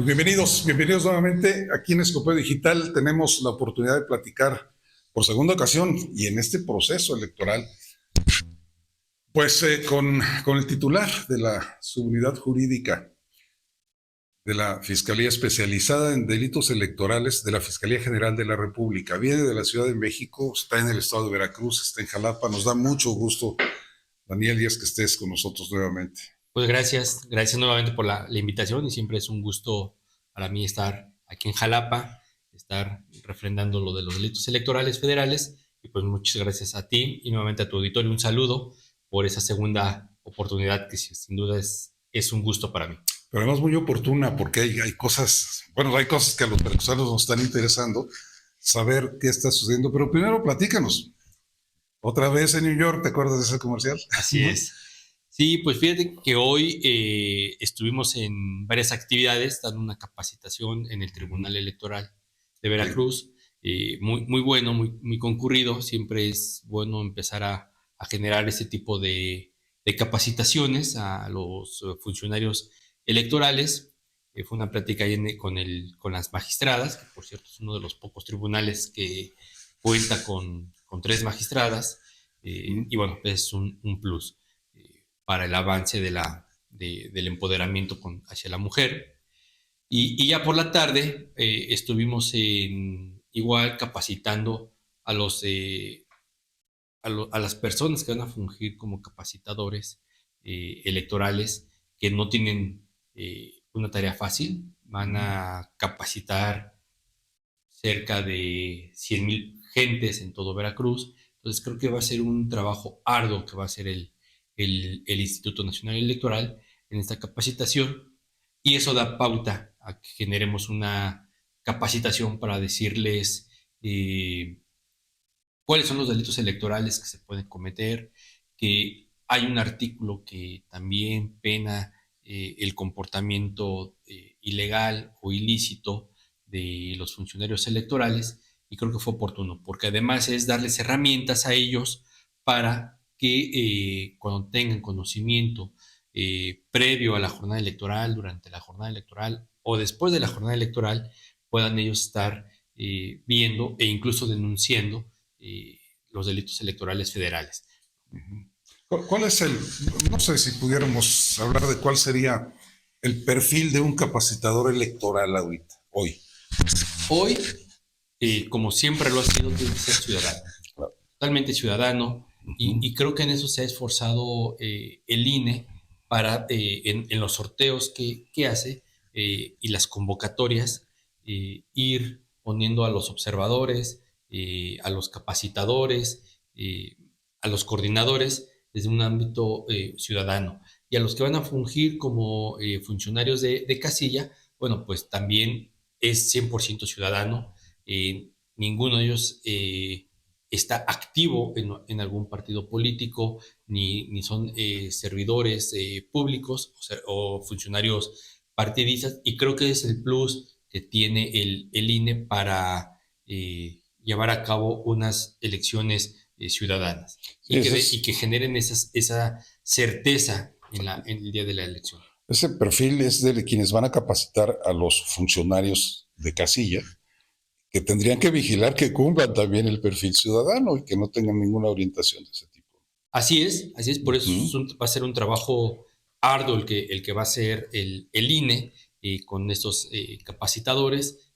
Pues bienvenidos nuevamente. Aquí en Escopeo Digital tenemos la oportunidad de platicar por segunda ocasión y en este proceso electoral, pues con el titular de la subunidad jurídica de la Fiscalía Especializada en Delitos Electorales de la Fiscalía General de la República. Viene de la Ciudad de México, está en el estado de Veracruz, está en Jalapa. Nos da mucho gusto, Daniel Díaz, que estés con nosotros nuevamente. Pues gracias nuevamente por la invitación y siempre es un gusto para mí estar aquí en Jalapa, estar refrendando lo de los delitos electorales federales y pues muchas gracias a ti y nuevamente a tu auditorio un saludo por esa segunda oportunidad que sin duda es un gusto para mí. Pero además muy oportuna porque hay cosas, bueno, hay cosas que a los veracruzanos nos están interesando, saber qué está sucediendo. Pero primero platícanos. Otra vez en New York, ¿te acuerdas de ese comercial? Así es. Sí, pues fíjate que hoy estuvimos en varias actividades dando una capacitación en el Tribunal Electoral de Veracruz. Muy bueno, muy concurrido. Siempre es bueno empezar a generar ese tipo de capacitaciones a los funcionarios electorales. Fue una plática ahí con las magistradas, que por cierto es uno de los pocos tribunales que cuenta con 3 magistradas. Y bueno, es un plus para el avance del empoderamiento hacia la mujer. Y ya por la tarde estuvimos igual capacitando a, a las personas que van a fungir como capacitadores electorales que no tienen una tarea fácil. Van a capacitar cerca de 100,000 gentes en todo Veracruz. Entonces creo que va a ser un trabajo arduo que va a hacer el Instituto Nacional Electoral en esta capacitación y eso da pauta a que generemos una capacitación para decirles cuáles son los delitos electorales que se pueden cometer, que hay un artículo que también pena el comportamiento ilegal o ilícito de los funcionarios electorales y creo que fue oportuno, porque además es darles herramientas a ellos para que cuando tengan conocimiento previo a la jornada electoral, durante la jornada electoral o después de la jornada electoral, puedan ellos estar viendo e incluso denunciando eh, los delitos electorales federales. ¿Cuál es no sé si pudiéramos hablar de cuál sería el perfil de un capacitador electoral ahorita, hoy? Hoy, como siempre lo ha sido, tiene que ser ciudadano, totalmente ciudadano, y creo que en eso se ha esforzado el INE para, en los sorteos que hace y las convocatorias, ir poniendo a los observadores, a los capacitadores, a los coordinadores desde un ámbito ciudadano. Y a los que van a fungir como funcionarios de casilla, bueno, pues también es 100% ciudadano. Ninguno de ellos está activo en algún partido político, ni son servidores públicos o funcionarios partidistas, y creo que es el plus que tiene el INE para llevar a cabo unas elecciones ciudadanas y que generen esa certeza en el día de la elección. Ese perfil es de quienes van a capacitar a los funcionarios de casilla, que tendrían que vigilar que cumplan también el perfil ciudadano y que no tengan ninguna orientación de ese tipo. Así es, por eso va a ser un trabajo arduo el que va a hacer el INE con estos capacitadores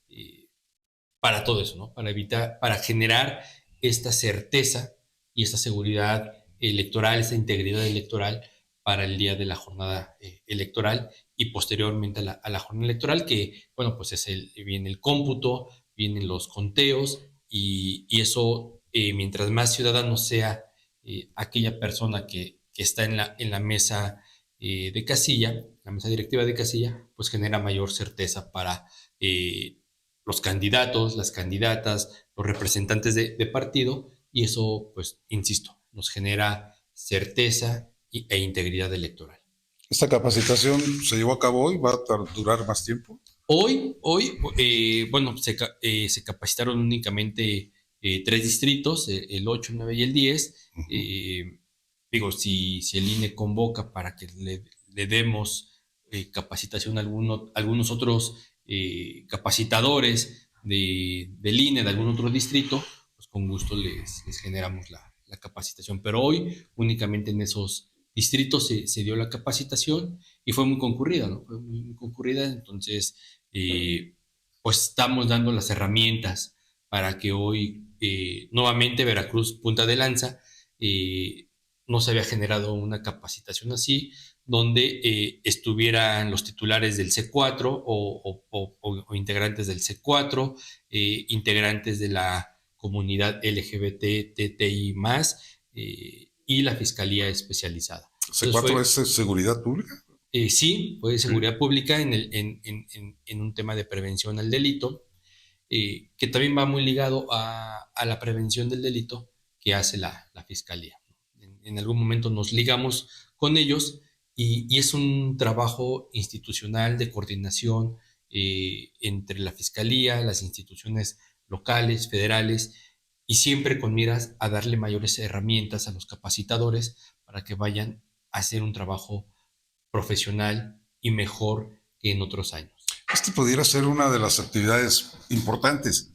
para todo eso, ¿no? Para evitar, para generar esta certeza y esta seguridad electoral, esta integridad electoral para el día de la jornada electoral y posteriormente a la jornada electoral, que, bueno, pues viene el cómputo, vienen los conteos y eso, mientras más ciudadano sea aquella persona que está en la mesa de casilla, la mesa directiva de casilla, pues genera mayor certeza para los candidatos, las candidatas, los representantes de partido, y eso, pues, insisto, nos genera certeza e integridad electoral. ¿Esta capacitación se llevó a cabo hoy? ¿Va a durar más tiempo? Hoy bueno, se capacitaron únicamente 3 distritos, el 8, el 9 y el 10. Digo, si el INE convoca para que le demos capacitación a algunos otros capacitadores del INE, de algún otro distrito, pues con gusto les generamos la capacitación. Pero hoy únicamente en esos distritos se dio la capacitación y fue muy concurrida, ¿no? Fue muy concurrida, entonces pues estamos dando las herramientas para que hoy nuevamente Veracruz, punta de lanza, no se había generado una capacitación así, donde estuvieran los titulares del C4 o integrantes del C4, integrantes de la comunidad LGBT, TTI+, y la Fiscalía Especializada. ¿C4 es seguridad pública? Sí, fue seguridad pública en un tema de prevención al delito, que también va muy ligado a la prevención del delito que hace la Fiscalía. En algún momento nos ligamos con ellos y es un trabajo institucional de coordinación entre la Fiscalía, las instituciones locales, federales, y siempre con miras a darle mayores herramientas a los capacitadores para que vayan a hacer un trabajo profesional y mejor que en otros años. Este pudiera ser una de las actividades importantes,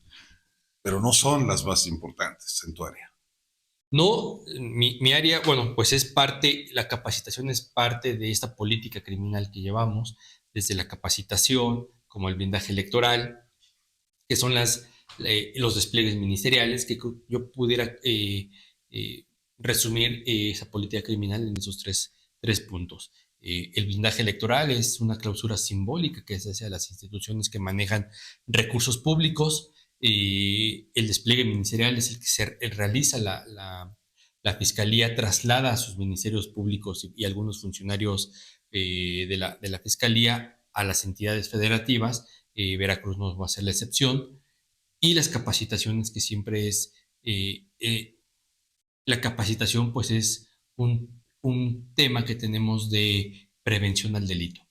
pero no son las más importantes en tu área. No, mi área, bueno, pues es parte, la capacitación es parte de esta política criminal que llevamos, desde la capacitación, como el blindaje electoral, que son los despliegues ministeriales, que yo pudiera resumir esa política criminal en esos tres puntos. El blindaje electoral es una clausura simbólica que se hace a las instituciones que manejan recursos públicos. El despliegue ministerial es el que se realiza la Fiscalía, traslada a sus ministerios públicos y algunos funcionarios de la Fiscalía a las entidades federativas. Veracruz no va a ser la excepción. Y las capacitaciones, que siempre es la capacitación, pues es un tema que tenemos de prevención al delito.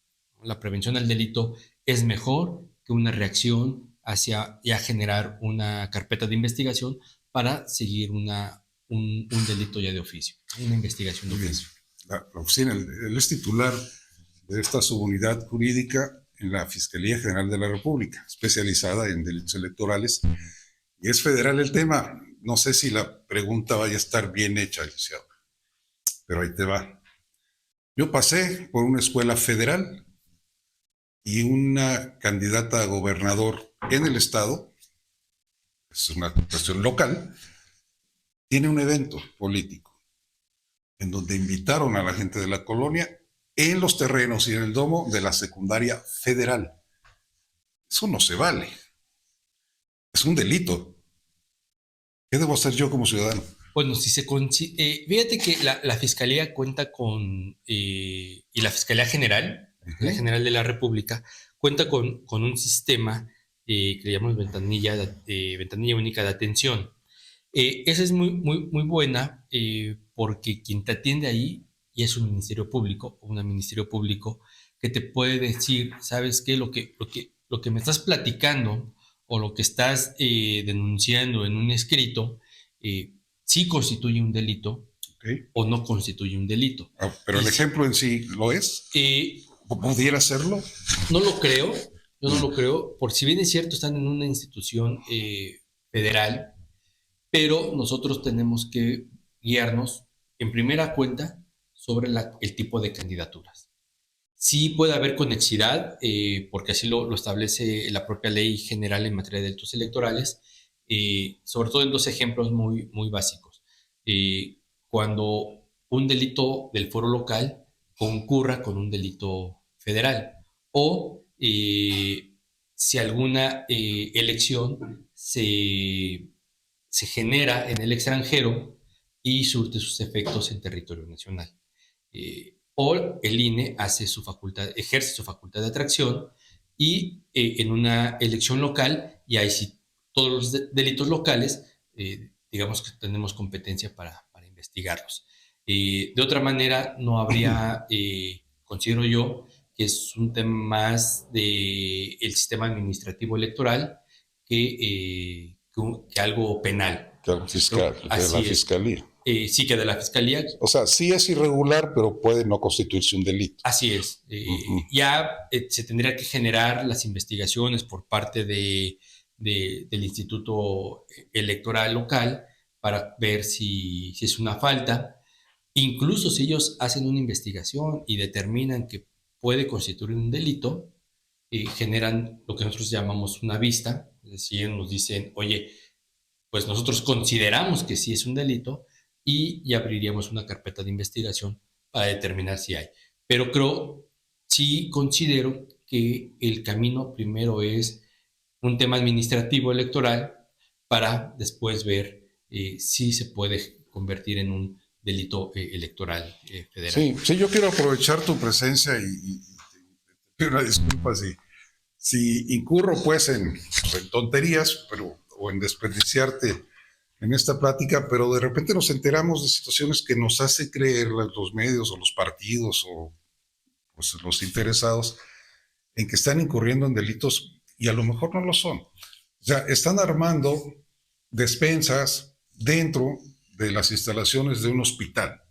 La prevención al delito es mejor que una reacción hacia ya generar una carpeta de investigación para seguir un delito ya de oficio, una investigación de oficio. La oficina, él es titular de esta subunidad jurídica en la Fiscalía General de la República, especializada en delitos electorales, y es federal el tema. No sé si la pregunta vaya a estar bien hecha, licenciado, pero ahí te va. Yo pasé por una escuela federal y una candidata a gobernador en el estado, es una cuestión local, tiene un evento político en donde invitaron a la gente de la colonia en los terrenos y en el domo de la secundaria federal. Eso no se vale. Es un delito. ¿Qué debo hacer yo como ciudadano? Bueno, si fíjate que la Fiscalía cuenta con, y la Fiscalía General, la General de la República, cuenta con un sistema que le llamamos ventanilla única de atención. Esa es muy buena porque quien te atiende ahí ya es un ministerio público o un ministerio público que te puede decir, ¿sabes qué? Lo que me estás platicando o lo que estás denunciando en un escrito, sí constituye un delito, okay, o no constituye un delito. Pero el ejemplo en sí lo es. ¿Pudiera hacerlo? No lo creo, yo no lo creo, por si bien es cierto, están en una institución federal, pero nosotros tenemos que guiarnos en primera cuenta sobre el tipo de candidaturas. Sí puede haber conexidad, porque así lo establece la propia ley general en materia de delitos electorales, sobre todo en dos ejemplos muy básicos. Cuando un delito del foro local concurra con un delito federal, o si alguna elección se genera en el extranjero y surte sus efectos en territorio nacional. O el INE ejerce su facultad de atracción y en una elección local, y ahí sí todos los delitos locales, digamos que tenemos competencia para investigarlos. De otra manera, no habría, considero yo, que es un tema más del sistema administrativo electoral que algo penal. Claro, fiscal, de la fiscalía. sí que de la Fiscalía. O sea, sí es irregular, pero puede no constituirse un delito. Así es. Ya se tendría que generar las investigaciones por parte del Instituto Electoral local para ver si es una falta. Incluso si ellos hacen una investigación y determinan que puede constituir un delito, generan lo que nosotros llamamos una vista, es decir, nos dicen, oye, pues nosotros consideramos que sí es un delito y abriríamos una carpeta de investigación para determinar si hay. Pero sí considero que el camino primero es un tema administrativo electoral para después ver si se puede convertir en un delito electoral federal. Sí, sí, yo quiero aprovechar tu presencia y te pido una disculpa si incurro pues en tonterías, o en desperdiciarte en esta plática, pero de repente nos enteramos de situaciones que nos hace creer los medios o los partidos o pues, los interesados en que están incurriendo en delitos y a lo mejor no lo son. O sea, están armando despensas dentro de las instalaciones de un hospital.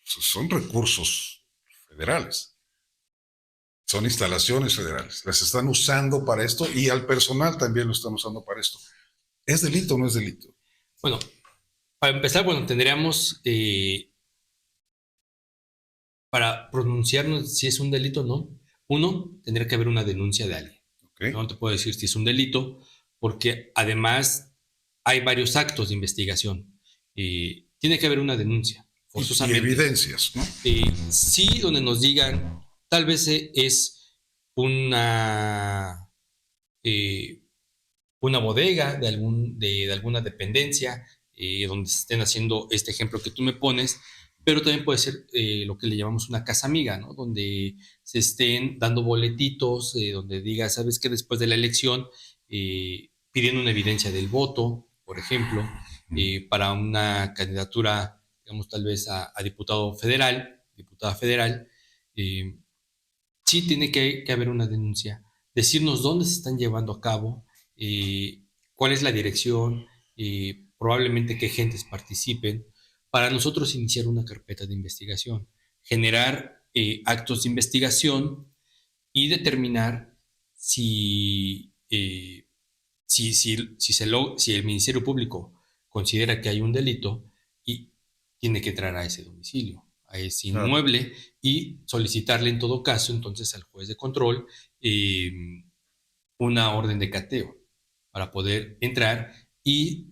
Son recursos federales, son instalaciones federales. Las están usando para esto y al personal también lo están usando para esto. ¿Es delito o no es delito? Bueno, para empezar, bueno, tendríamos, para pronunciarnos si es un delito o no, uno, tendría que haber una denuncia de alguien. Okay. No te puedo decir si es un delito, porque además hay varios actos de investigación. Tiene que haber una denuncia, forzosamente. Y evidencias, ¿no? Sí, donde nos digan, tal vez es una, una bodega de alguna dependencia, donde se estén haciendo este ejemplo que tú me pones, pero también puede ser lo que le llamamos una casa amiga, ¿no? Donde se estén dando boletitos, donde diga, sabes que después de la elección, pidiendo una evidencia del voto, por ejemplo, para una candidatura, digamos, tal vez a diputado federal, diputada federal, sí tiene que haber una denuncia, decirnos dónde se están llevando a cabo, cuál es la dirección, probablemente qué gentes participen, para nosotros iniciar una carpeta de investigación, generar actos de investigación y determinar si el Ministerio Público considera que hay un delito y tiene que entrar a ese domicilio, a ese inmueble, claro, y solicitarle en todo caso entonces al juez de control una orden de cateo para poder entrar y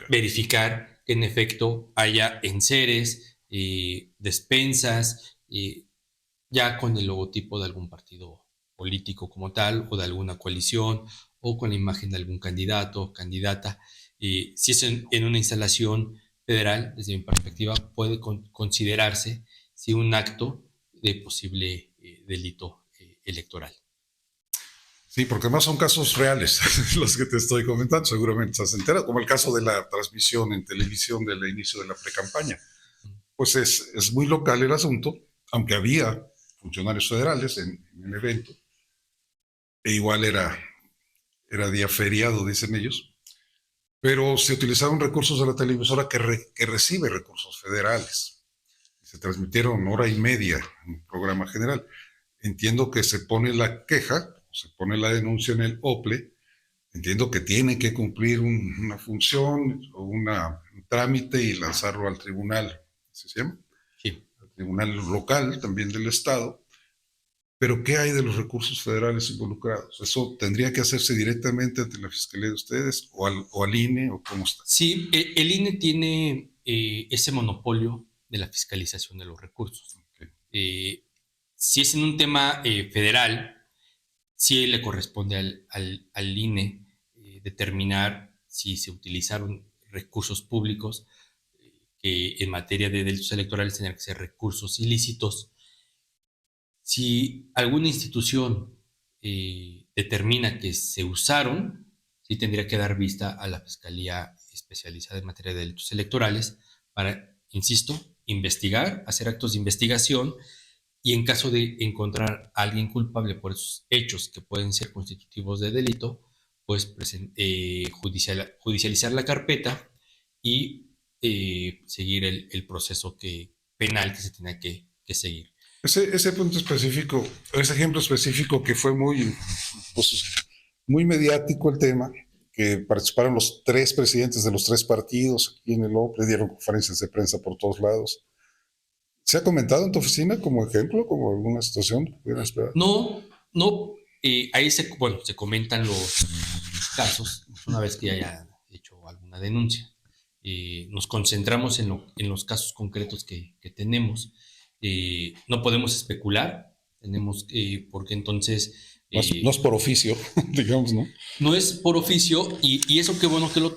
verificar que en efecto haya enseres, despensas, ya con el logotipo de algún partido político como tal, o de alguna coalición, o con la imagen de algún candidato o candidata. Si es en una instalación federal, desde mi perspectiva, puede considerarse si un acto de posible delito electoral. Sí, porque además son casos reales los que te estoy comentando, seguramente estás enterado, como el caso de la transmisión en televisión del inicio de la precampaña. Pues es muy local el asunto, aunque había funcionarios federales en el evento, e igual era día feriado, dicen ellos, pero se utilizaron recursos de la televisora que recibe recursos federales. Se transmitieron hora y media en un programa general. Entiendo que se pone la queja, se pone la denuncia en el OPLE, entiendo que tiene que cumplir una función o un trámite y lanzarlo al tribunal, ¿así se llama? Sí. Al tribunal local también del Estado. Pero ¿qué hay de los recursos federales involucrados? ¿Eso tendría que hacerse directamente ante la Fiscalía de ustedes o al INE o cómo está? Sí, el INE tiene ese monopolio de la fiscalización de los recursos. Okay. Si es en un tema federal, sí le corresponde al INE determinar si se utilizaron recursos públicos, que en materia de delitos electorales tendrían que ser recursos ilícitos. Si alguna institución determina que se usaron, sí tendría que dar vista a la Fiscalía Especializada en Materia de Delitos Electorales para, insisto, investigar, hacer actos de investigación y en caso de encontrar a alguien culpable por esos hechos que pueden ser constitutivos de delito, pues judicializar la carpeta y seguir el proceso penal que se tenía que seguir. Ese punto específico, ese ejemplo específico que fue pues, muy mediático el tema, que participaron los tres presidentes de los tres partidos aquí en el OPLE, dieron conferencias de prensa por todos lados. ¿Se ha comentado en tu oficina como ejemplo, como alguna situación que pudieran esperar? No, no, ahí se comentan los casos una vez que haya hecho alguna denuncia. Nos concentramos en los casos concretos que tenemos. No podemos especular, porque entonces No es por oficio, digamos, ¿no? no es por oficio, y eso qué bueno que lo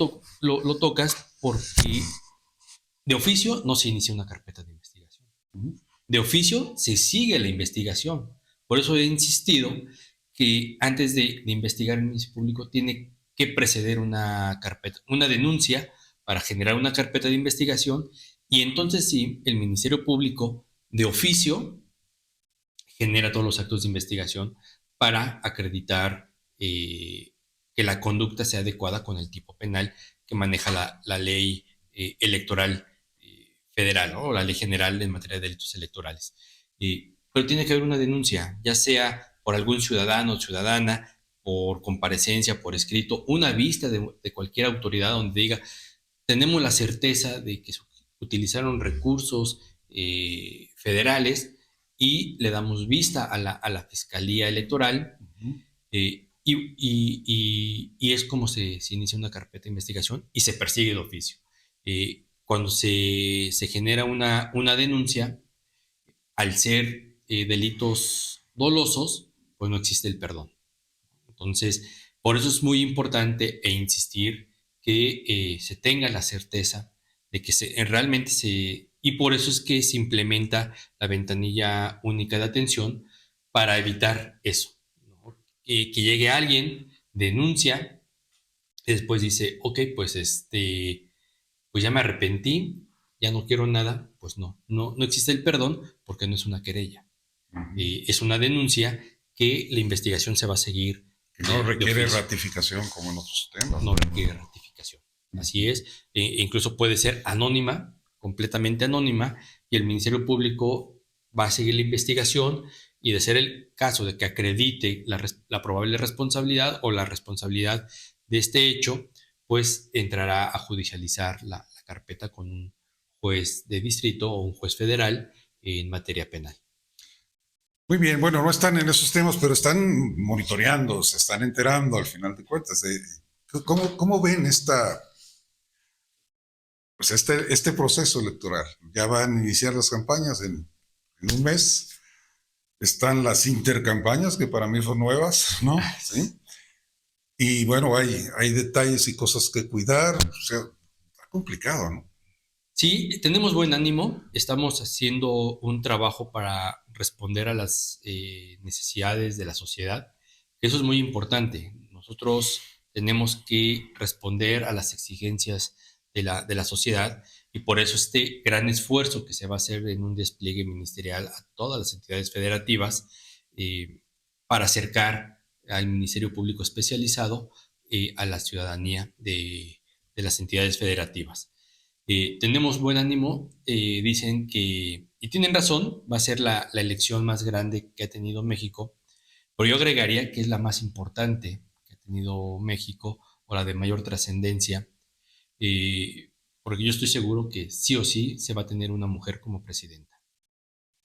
tocas, porque de oficio no se inicia una carpeta de investigación. De oficio se sigue la investigación. Por eso he insistido que antes de investigar el Ministerio Público tiene que preceder una carpeta, una denuncia para generar una carpeta de investigación, y entonces sí, el Ministerio Público de oficio genera todos los actos de investigación para acreditar que la conducta sea adecuada con el tipo penal que maneja la ley electoral federal, ¿no? O la ley general en materia de delitos electorales. Pero tiene que haber una denuncia, ya sea por algún ciudadano o ciudadana, por comparecencia, por escrito, una vista de cualquier autoridad donde diga, tenemos la certeza de que se utilizaron recursos federales, y le damos vista a la Fiscalía Electoral, y es como se inicia una carpeta de investigación y se persigue de oficio. Cuando se genera una denuncia, al ser delitos dolosos, pues no existe el perdón. Entonces, por eso es muy importante insistir que se tenga la certeza de que realmente y por eso es que se implementa la ventanilla única de atención para evitar eso, ¿no? Que llegue alguien, denuncia, y después dice, ok, pues pues ya me arrepentí, ya no quiero nada. Pues no existe el perdón, porque no es una querella. Es una denuncia que la investigación se va a seguir. No requiere ratificación como en otros temas. No requiere ratificación. Así es. Incluso puede ser anónima, completamente anónima, y el Ministerio Público va a seguir la investigación, y de ser el caso de que acredite la probable responsabilidad o la responsabilidad de este hecho, pues entrará a judicializar la carpeta con un juez de distrito o un juez federal en materia penal. Muy bien, bueno, no están en esos temas, pero están monitoreando, se están enterando al final de cuentas. ¿Cómo ven este proceso electoral? Ya van a iniciar las campañas en un mes. Están las intercampañas, que para mí son nuevas, ¿no? ¿Sí? Y bueno, hay detalles y cosas que cuidar. O sea, está complicado, ¿no? Sí, tenemos buen ánimo, estamos haciendo un trabajo para responder a las necesidades de la sociedad. Eso es muy importante. Nosotros tenemos que responder a las exigencias de la sociedad, y por eso este gran esfuerzo que se va a hacer en un despliegue ministerial a todas las entidades federativas, para acercar al Ministerio Público Especializado a la ciudadanía de las entidades federativas. Tenemos buen ánimo, dicen y tienen razón, va a ser la elección más grande que ha tenido México, pero yo agregaría que es la más importante que ha tenido México, o la de mayor trascendencia, porque yo estoy seguro que sí o sí se va a tener una mujer como presidenta,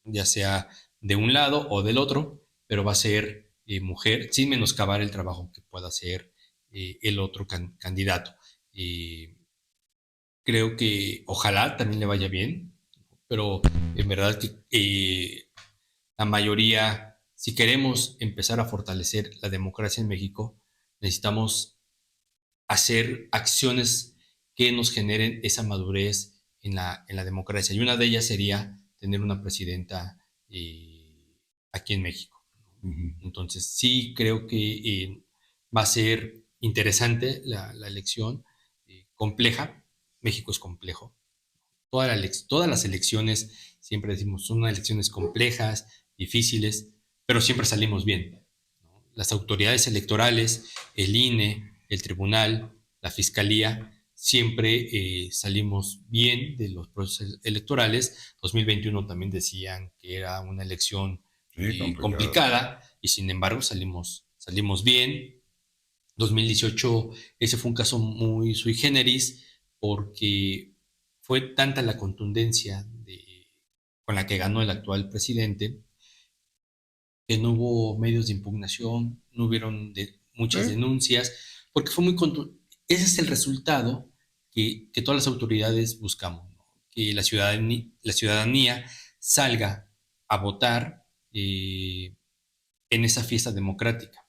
ya sea de un lado o del otro, pero va a ser mujer, sin menoscabar el trabajo que pueda hacer el otro candidato. Creo que ojalá también le vaya bien, pero en verdad que la mayoría, si queremos empezar a fortalecer la democracia en México, necesitamos hacer acciones que nos generen esa madurez en la democracia. Y una de ellas sería tener una presidenta aquí en México. Entonces, sí creo que va a ser interesante la elección, compleja. México es complejo. Todas las elecciones, siempre decimos, son elecciones complejas, difíciles, pero siempre salimos bien, ¿no? Las autoridades electorales, el INE, el tribunal, la fiscalía, siempre salimos bien de los procesos electorales. 2021 también decían que era una elección Sí, complicada y sin embargo salimos bien. 2018, ese fue un caso muy sui generis porque fue tanta la contundencia con la que ganó el actual presidente que no hubo medios de impugnación, no hubieron muchas sí. denuncias, porque fue muy contundente. Ese es el resultado que todas las autoridades buscamos, ¿no? Que la ciudadanía salga a votar en esa fiesta democrática.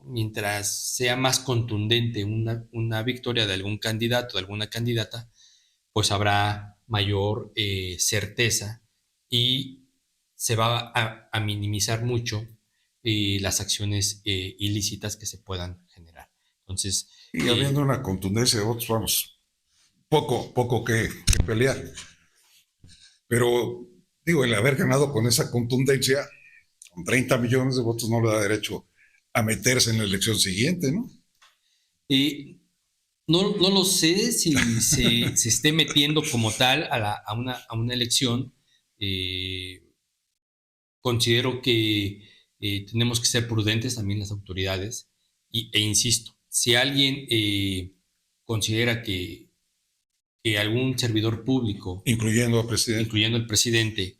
Mientras sea más contundente una victoria de algún candidato, de alguna candidata, pues habrá mayor certeza y se va a minimizar mucho las acciones ilícitas que se puedan generar. Entonces, Y habiendo una contundencia de votos, vamos, poco que pelear. Pero digo, el haber ganado con esa contundencia, con 30 millones de votos, no le da derecho a meterse en la elección siguiente, ¿no? eh, no lo sé si se esté metiendo como tal a una elección. Eh, Considero que tenemos que ser prudentes también las autoridades e insisto, si alguien considera que algún servidor público, Incluyendo a presidente. incluyendo el presidente,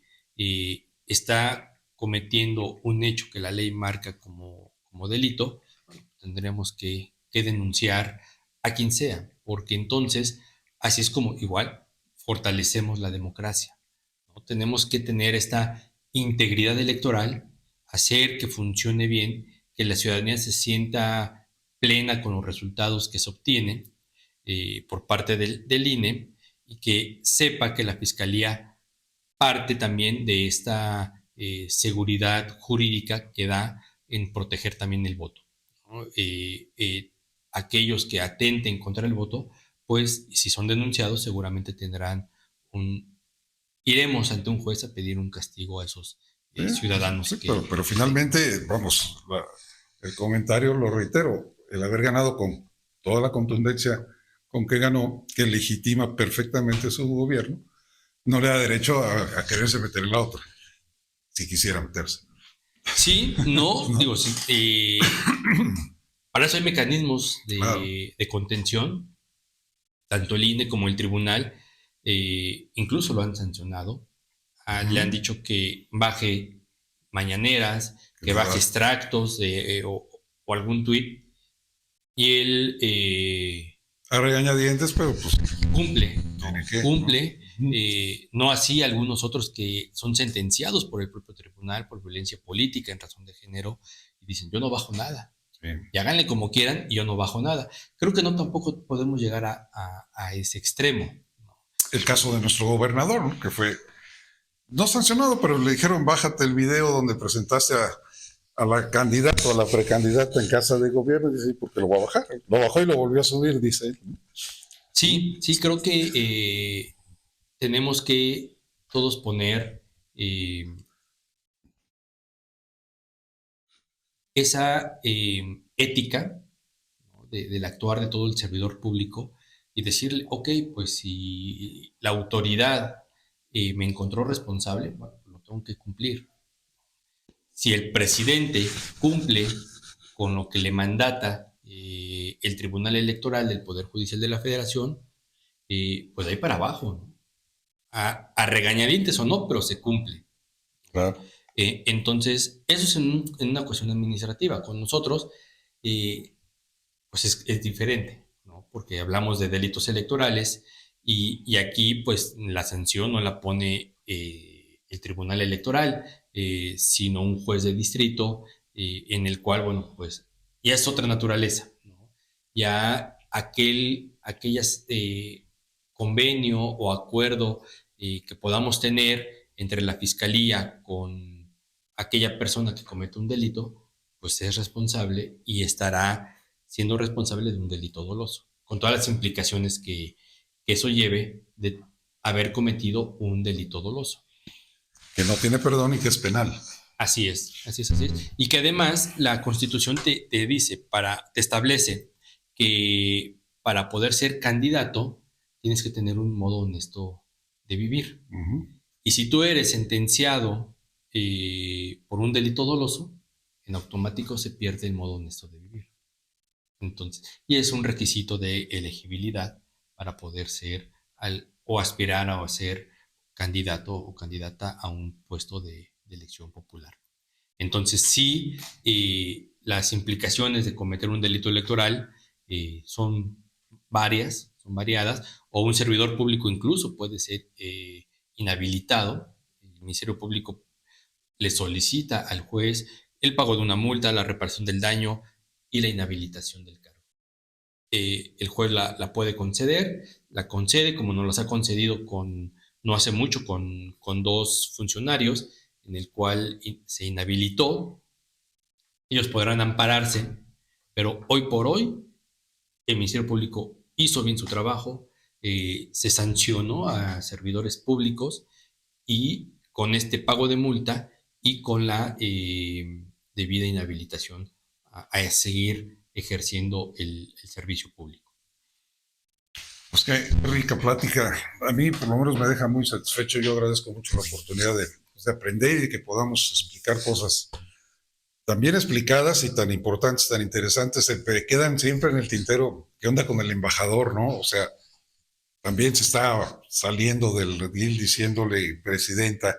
está cometiendo un hecho que la ley marca como delito, tendremos que denunciar a quien sea, porque entonces así es como igual fortalecemos la democracia, ¿no? Tenemos que tener esta integridad electoral, hacer que funcione bien, que la ciudadanía se sienta plena con los resultados que se obtienen por parte del INE y que sepa que la Fiscalía parte también de esta seguridad jurídica que da en proteger también el voto, ¿no? Aquellos que atenten contra el voto, pues si son denunciados seguramente tendrán iremos ante un juez a pedir un castigo a esos ciudadanos Sí, que... pero finalmente, vamos, el comentario lo reitero, el haber ganado con toda la contundencia con que ganó, que legitima perfectamente su gobierno, no le da derecho a quererse meter en la otra, si quisiera meterse. Sí, no, ¿No? digo, sí, para eso hay mecanismos Claro. de contención, tanto el INE como el tribunal, incluso lo han sancionado. Le han dicho que baje mañaneras, que baje extractos o algún tuit, y él A regañadientes, pero pues cumple, tiene ¿no? que, ¿no? Cumple, no así algunos otros que son sentenciados por el propio tribunal por violencia política en razón de género y dicen, yo no bajo nada. Sí. Y háganle como quieran y yo no bajo nada. Creo que no tampoco podemos llegar a ese extremo. El caso de nuestro gobernador, ¿no? Que fue no sancionado, pero le dijeron bájate el video donde presentaste a la candidata o a la precandidata en casa de gobierno, y dice, porque lo voy a bajar. Lo bajó y lo volvió a subir, dice él. Sí, sí, creo que tenemos que todos poner esa ética, ¿no? Del actuar de todo el servidor público y decirle, ok, pues si la autoridad me encontró responsable, bueno, lo tengo que cumplir. Si el presidente cumple con lo que le mandata el Tribunal Electoral del Poder Judicial de la Federación, pues de ahí para abajo, ¿no? A regañadientes o no, pero se cumple. Claro. Entonces, eso es en una cuestión administrativa. Con nosotros, pues es diferente, ¿no? Porque hablamos de delitos electorales y aquí, pues, la sanción no la pone el Tribunal Electoral, sino un juez de distrito en el cual, bueno, pues, ya es otra naturaleza, ¿no? Ya aquellas convenio o acuerdo que podamos tener entre la fiscalía con aquella persona que comete un delito, pues es responsable y estará siendo responsable de un delito doloso, con todas las implicaciones que eso lleve de haber cometido un delito doloso. Que no tiene perdón y que es penal. Así es, así es, así es. Y que además la Constitución te dice, te establece que para poder ser candidato tienes que tener un modo honesto de vivir. Y si tú eres sentenciado por un delito doloso, en automático se pierde el modo honesto de vivir. Entonces, y es un requisito de elegibilidad para poder ser o aspirar a ser candidato o candidata a un puesto de elección popular. Entonces, sí, las implicaciones de cometer un delito electoral son varias, son variadas, o un servidor público incluso puede ser inhabilitado. El Ministerio Público le solicita al juez el pago de una multa, la reparación del daño y la inhabilitación del cargo. El juez la puede conceder, la concede, como nos las ha concedido no hace mucho con 2 funcionarios, en el cual se inhabilitó. Ellos podrán ampararse, pero hoy por hoy el Ministerio Público hizo bien su trabajo, se sancionó a servidores públicos y con este pago de multa y con la debida inhabilitación a seguir ejerciendo el servicio público. Pues qué rica plática. A mí por lo menos me deja muy satisfecho. Yo agradezco mucho la oportunidad de aprender y de que podamos explicar cosas tan bien explicadas y tan importantes, tan interesantes. Se quedan siempre en el tintero. ¿Qué onda con el embajador, no? O sea, también se está saliendo del redil diciéndole presidenta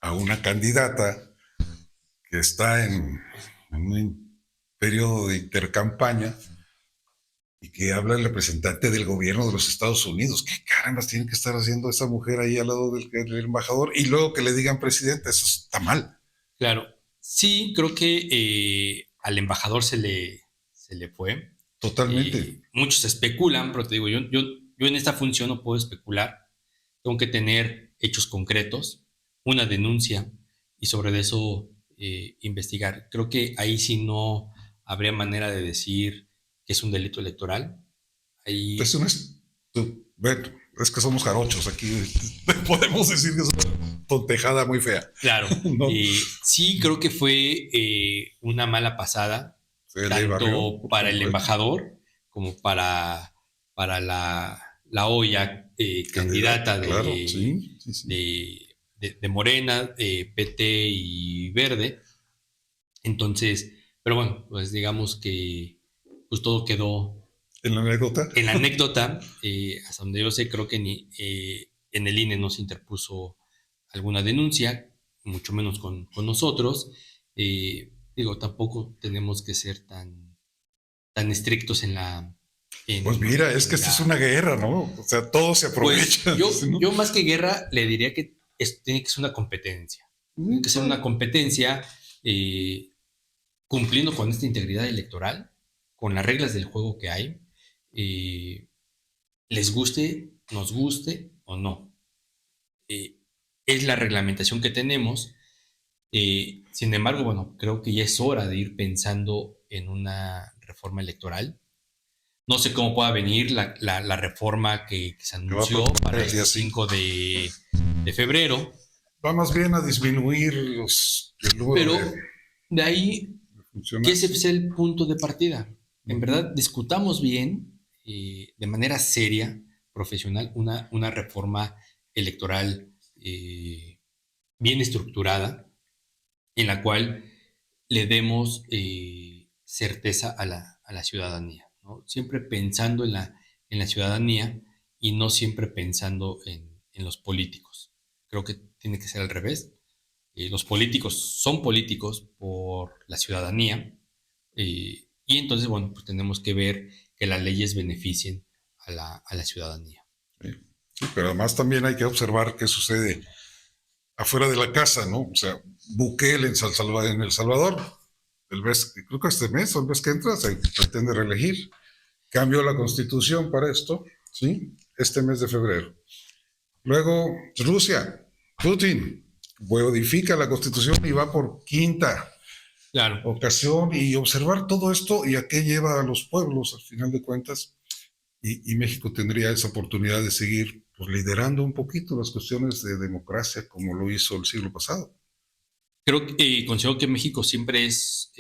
a una candidata que está en un periodo de intercampaña y que habla el representante del gobierno de los Estados Unidos. ¿Qué carambas tiene que estar haciendo esa mujer ahí al lado del embajador? Y luego que le digan presidente, eso está mal. Claro, sí, creo que al embajador se le fue. Totalmente. Muchos especulan, pero te digo, yo en esta función no puedo especular. Tengo que tener hechos concretos, una denuncia y sobre eso investigar. Creo que ahí sí no habría manera de decir que es un delito electoral. Ahí... Eso no es... Bueno, es que somos jarochos aquí. Podemos decir que es una tontejada muy fea. Claro. ¿No? Sí, creo que fue una mala pasada, tanto para el embajador como para la olla candidata de, claro, sí. de Morena, PT y Verde. Entonces, pero bueno, pues digamos que pues todo quedó en la anécdota. En la anécdota, hasta donde yo sé, creo que en el INE no se interpuso alguna denuncia, mucho menos con nosotros. Digo, tampoco tenemos que ser tan estrictos en la... pues mira, es que esta es una guerra, ¿no? O sea, todo se aprovecha. Pues yo más que guerra le diría que tiene que ser una competencia. Tiene que ser una competencia cumpliendo con esta integridad electoral, con las reglas del juego que hay, les guste, nos guste o no. Es la reglamentación que tenemos. Sin embargo, bueno, creo que ya es hora de ir pensando en una reforma electoral. No sé cómo pueda venir la reforma que se anunció para el 5 de febrero. Va más bien a disminuir el número de ahí, que ese es el punto de partida. En verdad, discutamos bien, de manera seria, profesional, una reforma electoral bien estructurada, en la cual le demos certeza a la ciudadanía, ¿no? Siempre pensando en la ciudadanía y no siempre pensando en los políticos. Creo que tiene que ser al revés. Los políticos son políticos por la ciudadanía y entonces, bueno, pues tenemos que ver que las leyes beneficien a la ciudadanía. Sí, pero además también hay que observar qué sucede afuera de la casa, ¿no? O sea, Bukele en El Salvador, creo que este mes o el mes que entra se pretende reelegir. Cambió la constitución para esto, ¿sí? Este mes de febrero. Luego, Rusia, Putin, modifica la constitución y va por quinta ocasión, y observar todo esto y a qué lleva a los pueblos, al final de cuentas. Y México tendría esa oportunidad de seguir pues, liderando un poquito las cuestiones de democracia como lo hizo el siglo pasado. Creo que considero que México siempre es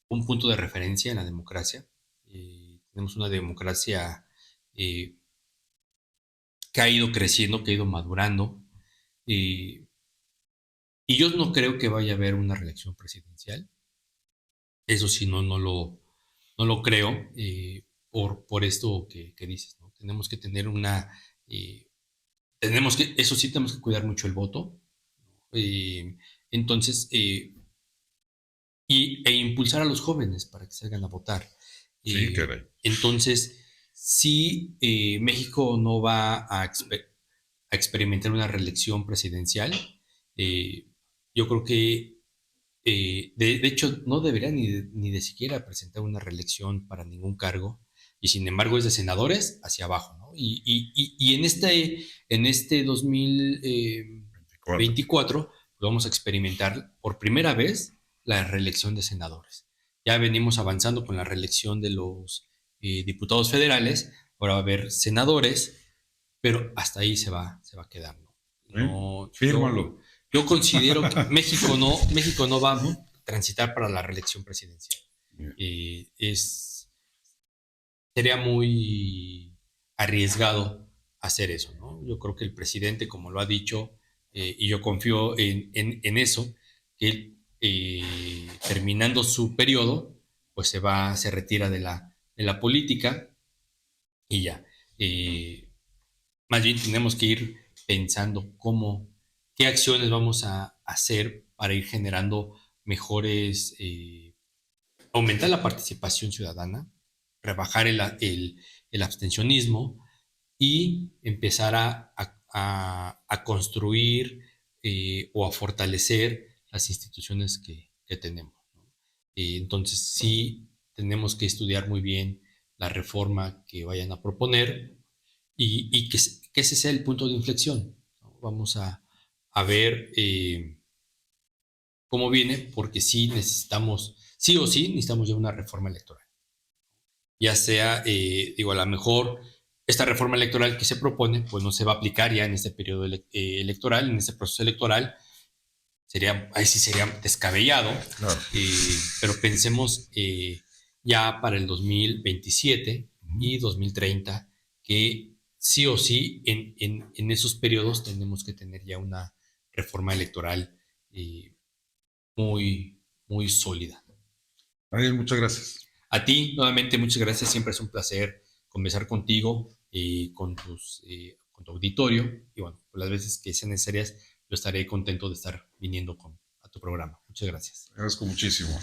un punto de referencia en la democracia. tenemos una democracia que ha ido creciendo, que ha ido madurando. Y yo no creo que vaya a haber una reelección presidencial. Eso sí, no lo creo, por esto que dices, ¿no? Tenemos que tener eso sí, tenemos que cuidar mucho el voto. Entonces, e impulsar a los jóvenes para que salgan a votar. Sí, caray. Entonces, si México no va a experimentar una reelección presidencial, yo creo que, de hecho, no debería ni de siquiera presentar una reelección para ningún cargo, y sin embargo es de senadores hacia abajo, ¿no? Y en este 2024 vamos a experimentar por primera vez la reelección de senadores. Ya venimos avanzando con la reelección de los diputados federales, ahora va a haber senadores, pero hasta ahí se va a quedar, ¿no? No, Fírmalo. yo considero que México no va a transitar para la reelección presidencial. Sería muy arriesgado hacer eso, ¿no? Yo creo que el presidente, como lo ha dicho, y yo confío en eso, que él, terminando su periodo, pues se retira de la política y ya. Más bien tenemos que ir pensando qué acciones vamos a hacer para ir generando mejores, aumentar la participación ciudadana, rebajar el abstencionismo y empezar a construir, o a fortalecer las instituciones que tenemos, ¿no? Entonces sí tenemos que estudiar muy bien la reforma que vayan a proponer, y que ese sea el punto de inflexión, ¿no? Vamos a ver cómo viene, porque sí o sí necesitamos ya una reforma electoral. Ya sea, digo, a lo mejor esta reforma electoral que se propone, pues no se va a aplicar ya en este periodo electoral, en este proceso electoral. Ahí sí sería descabellado. Claro. Pero pensemos ya para el 2027 y 2030, que sí o sí en esos periodos tenemos que tener ya una reforma electoral muy, muy sólida. Ariel, muchas gracias. A ti, nuevamente, muchas gracias. Siempre es un placer conversar contigo, con tu auditorio. Y bueno, por las veces que sean necesarias, yo estaré contento de estar viniendo a tu programa. Muchas gracias. Agradezco muchísimo.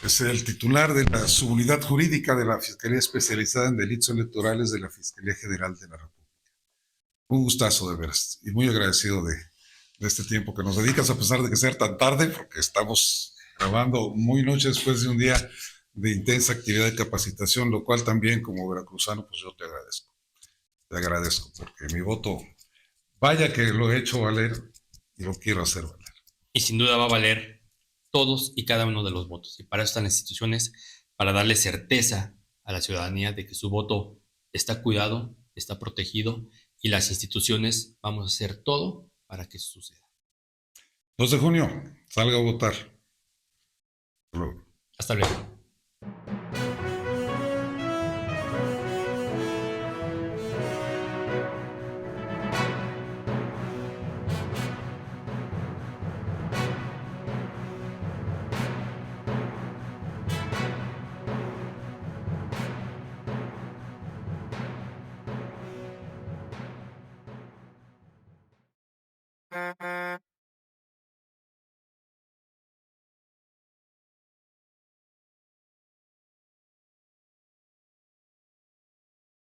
Es el titular de la subunidad jurídica de la Fiscalía Especializada en Delitos Electorales de la Fiscalía General de la República. Un gustazo, de veras, y muy agradecido de este tiempo que nos dedicas, a pesar de que sea tan tarde, porque estamos grabando muy noche después de un día de intensa actividad de capacitación, lo cual también, como veracruzano, pues yo te agradezco. Te agradezco, porque mi voto, vaya que lo he hecho valer y lo quiero hacer valer. Y sin duda va a valer todos y cada uno de los votos. Y para eso están las instituciones, para darle certeza a la ciudadanía de que su voto está cuidado, está protegido, y las instituciones vamos a hacer todo para que eso suceda. 2 de junio, salga a votar. Hasta luego.